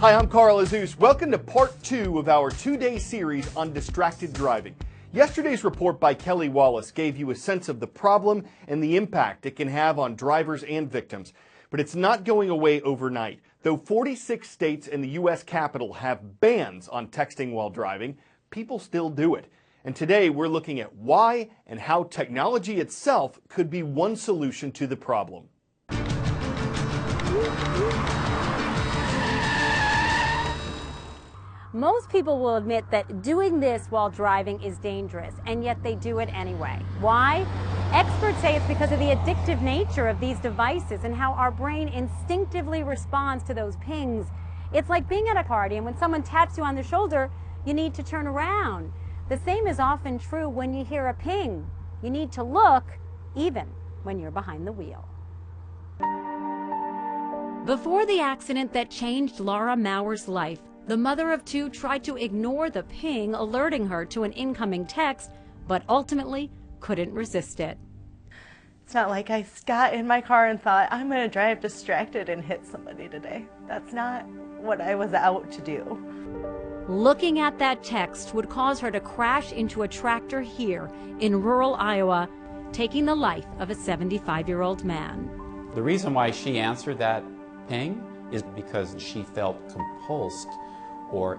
Hi, I'm Carl Azus. Welcome to part 2 of our 2-day series on distracted driving. Yesterday's report by Kelly Wallace gave you a sense of the problem and the impact it can have on drivers and victims. But it's not going away overnight. Though 46 states and the U.S. Capitol have bans on texting while driving, people still do it. And today we're looking at why and how technology itself could be one solution to the problem. Most people will admit that doing this while driving is dangerous, and yet they do it anyway. Why? Experts say it's because of the addictive nature of these devices and how our brain instinctively responds to those pings. It's like being at a party, and when someone taps you on the shoulder, you need to turn around. The same is often true when you hear a ping. You need to look, even when you're behind the wheel. Before the accident that changed Laura Mauer's life, the mother of two tried to ignore the ping alerting her to an incoming text, but ultimately couldn't resist it. It's not like I got in my car and thought, I'm going to drive distracted and hit somebody today. That's not what I was out to do. Looking at that text would cause her to crash into a tractor here in rural Iowa, taking the life of a 75-year-old man. The reason why she answered that ping is because she felt compulsed or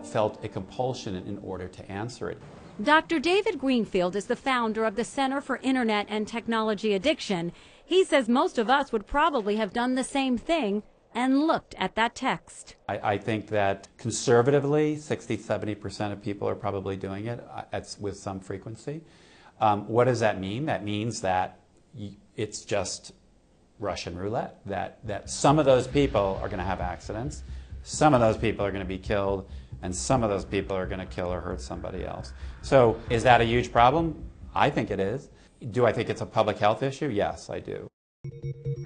felt a compulsion in order to answer it. Dr. David Greenfield is the founder of the Center for Internet and Technology Addiction. He says most of us would probably have done the same thing and looked at that text. I think that conservatively, 60–70% of people are probably doing it with some frequency. What does that mean? That means that it's just Russian roulette, that some of those people are going to have accidents, some of those people are going to be killed, and some of those people are going to kill or hurt somebody else. So is that a huge problem? I think it is. Do I think it's a public health issue? Yes, I do.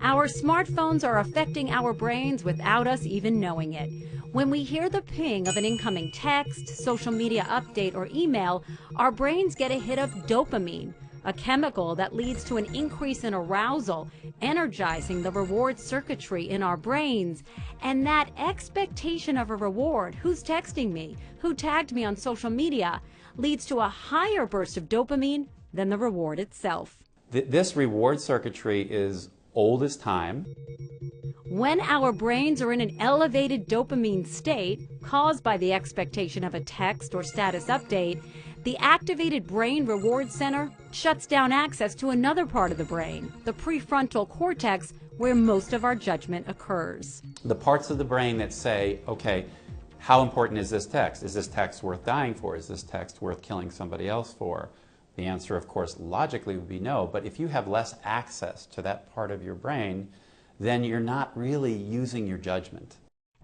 Our smartphones are affecting our brains without us even knowing it. When we hear the ping of an incoming text, social media update, or email, our brains get a hit of dopamine, a chemical that leads to an increase in arousal, energizing the reward circuitry in our brains. And that expectation of a reward, who's texting me, who tagged me on social media, leads to a higher burst of dopamine than the reward itself. This reward circuitry is old as time. When our brains are in an elevated dopamine state, caused by the expectation of a text or status update, the activated brain reward center shuts down access to another part of the brain, the prefrontal cortex, where most of our judgment occurs. The parts of the brain that say, okay, how important is this text? Is this text worth dying for? Is this text worth killing somebody else for? The answer, of course, logically would be no, but if you have less access to that part of your brain, then you're not really using your judgment.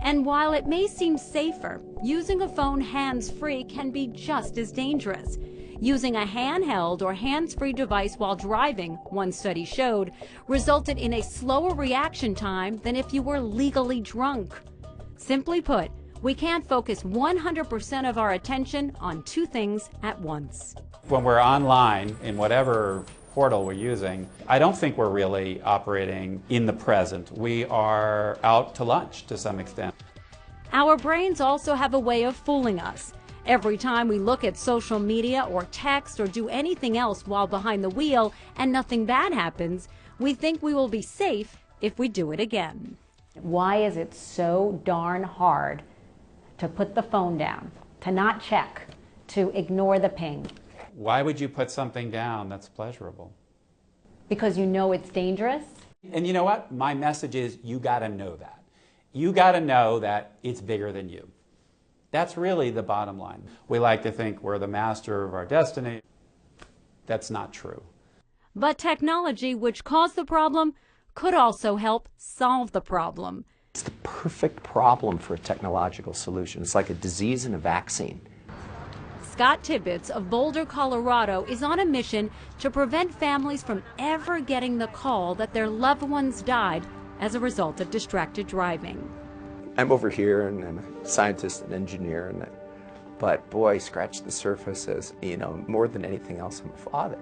And while it may seem safer, using a phone hands-free can be just as dangerous. Using a handheld or hands-free device while driving, one study showed, resulted in a slower reaction time than if you were legally drunk. Simply put, we can't focus 100% of our attention on two things at once. When we're online, in whatever portal we're using, I don't think we're really operating in the present. We are out to lunch to some extent. Our brains also have a way of fooling us. Every time we look at social media or text or do anything else while behind the wheel and nothing bad happens, we think we will be safe if we do it again. Why is it so darn hard to put the phone down, to not check, to ignore the ping? Why would you put something down that's pleasurable? Because you know it's dangerous? And you know what? My message is you got to know that. You got to know that it's bigger than you. That's really the bottom line. We like to think we're the master of our destiny. That's not true. But technology, which caused the problem, could also help solve the problem. It's the perfect problem for a technological solution. It's like a disease and a vaccine. Scott Tibbetts of Boulder, Colorado, is on a mission to prevent families from ever getting the call that their loved ones died as a result of distracted driving. I'm over here and I'm a scientist and engineer, but boy, scratch the surface as, more than anything else, I'm a father.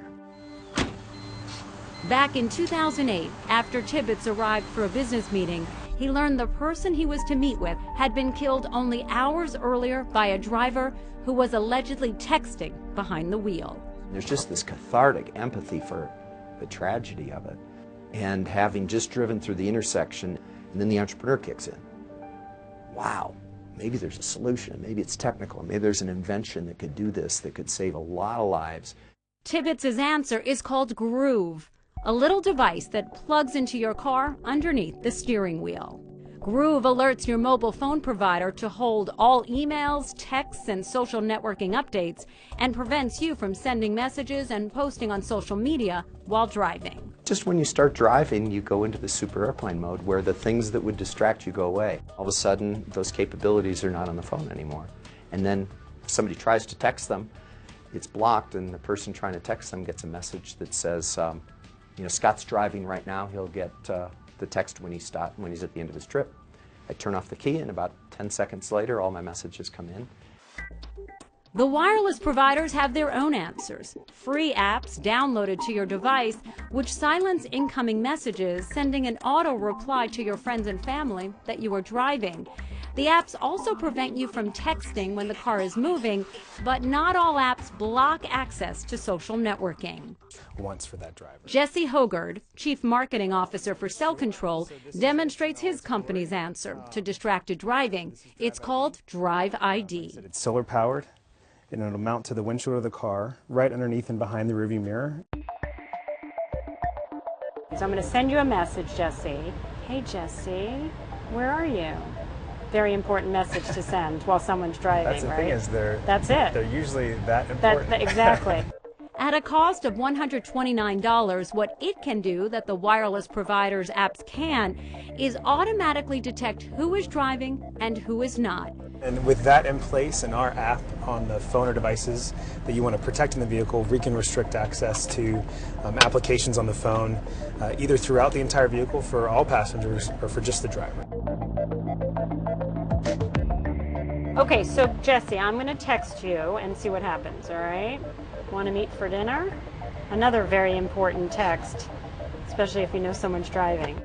Back in 2008, after Tibbetts arrived for a business meeting, he learned the person he was to meet with had been killed only hours earlier by a driver who was allegedly texting behind the wheel. There's just this cathartic empathy for the tragedy of it. And having just driven through the intersection, and then the entrepreneur kicks in. Wow, maybe there's a solution. Maybe it's technical. Maybe there's an invention that could do this, that could save a lot of lives. Tibbetts' answer is called Groove, a little device that plugs into your car underneath the steering wheel. Groove alerts your mobile phone provider to hold all emails, texts, and social networking updates, and prevents you from sending messages and posting on social media while driving. Just when you start driving, you go into the super airplane mode where the things that would distract you go away. All of a sudden, those capabilities are not on the phone anymore. And then if somebody tries to text them, it's blocked, and the person trying to text them gets a message that says, you know, Scott's driving right now. He'll get the text when he's at the end of his trip. I turn off the key, and about 10 seconds later, all my messages come in. The wireless providers have their own answers, free apps downloaded to your device which silence incoming messages, sending an auto reply to your friends and family that you are driving. The apps also prevent you from texting when the car is moving, but not all apps block access to social networking. Once for that driver. Jesse Hogard, Chief Marketing Officer for Cell Control, demonstrates his company's answer to distracted driving. It's called Drive ID. It's solar powered, and it'll mount to the windshield of the car, right underneath and behind the rearview mirror. So I'm going to send you a message, Jesse. Hey, Jesse, where are you? Very important message to send while someone's driving, That's the right? thing is That's it. They're usually that important. Exactly. At a cost of $129, what it can do that the wireless provider's apps can is automatically detect who is driving and who is not. And with that in place and our app on the phone or devices that you want to protect in the vehicle, we can restrict access to applications on the phone, either throughout the entire vehicle for all passengers or for just the driver. Okay, so Jesse, I'm going to text you and see what happens, all right? Want to meet for dinner? Another very important text, especially if you know someone's driving.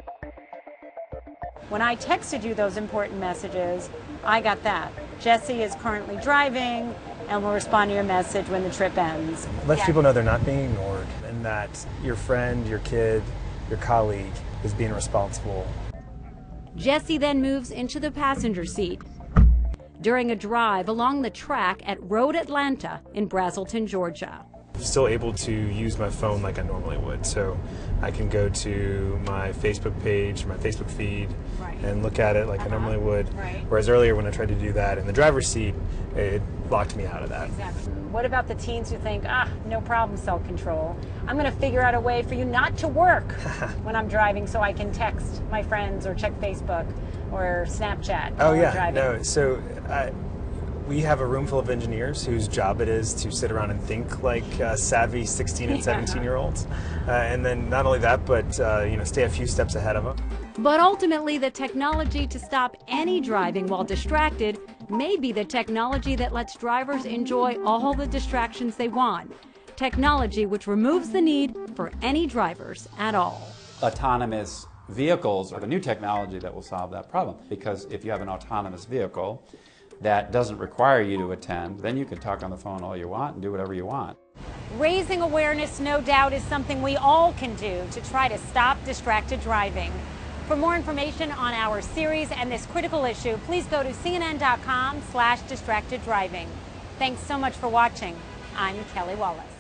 When I texted you those important messages, I got that. Jesse is currently driving and will respond to your message when the trip ends. Let people know they're not being ignored and that your friend, your kid, your colleague is being responsible. Jesse then moves into the passenger seat during a drive along the track at Road Atlanta in Brazelton, Georgia. I'm still able to use my phone like I normally would, so I can go to my Facebook page, my Facebook feed, and look at it like I normally would. Whereas earlier when I tried to do that in the driver's seat, it blocked me out of that. Exactly. What about the teens who think, no problem, Cell Control. I'm going to figure out a way for you not to work when I'm driving so I can text my friends or check Facebook or Snapchat while I'm driving. No, so we have a room full of engineers whose job it is to sit around and think like savvy 16 and 17-year-olds. And then not only that, but stay a few steps ahead of them. But ultimately, the technology to stop any driving while distracted may be the technology that lets drivers enjoy all the distractions they want. Technology which removes the need for any drivers at all. Autonomous vehicles are the new technology that will solve that problem, because if you have an autonomous vehicle that doesn't require you to attend, then you can talk on the phone all you want and do whatever you want. Raising awareness, no doubt, is something we all can do to try to stop distracted driving. For more information on our series and this critical issue, please go to CNN.com/distracteddriving. Thanks so much for watching. I'm Kelly Wallace.